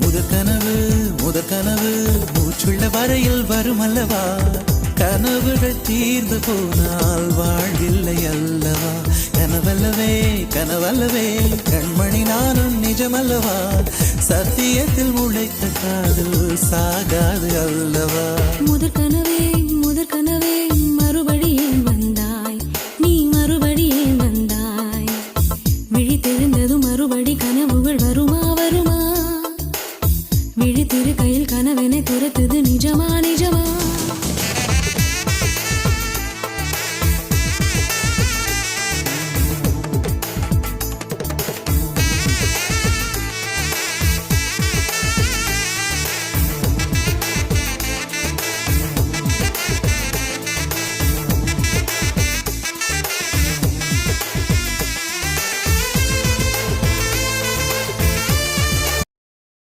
முதற்கனவு மூச்சுள்ள வரையில் வரும் அல்லவா, கனவுகள் தீர்ந்து போனால் வாழ்வில்லை அல்லவா. கனவல்லவே கண்மணி நானும் நிஜமல்லவா, சத்தியத்தில் உழைத்த காதல் சாகாது அல்லவா. முதற்கனவே மறுபடியும் வந்தாய், நீ மறுபடியும் வந்தாய். விழி தெரிந்ததும் மறுபடி கனவுகள் வருமா, விழி திரு கையில் கனவெனை துரத்துது நிஜமா.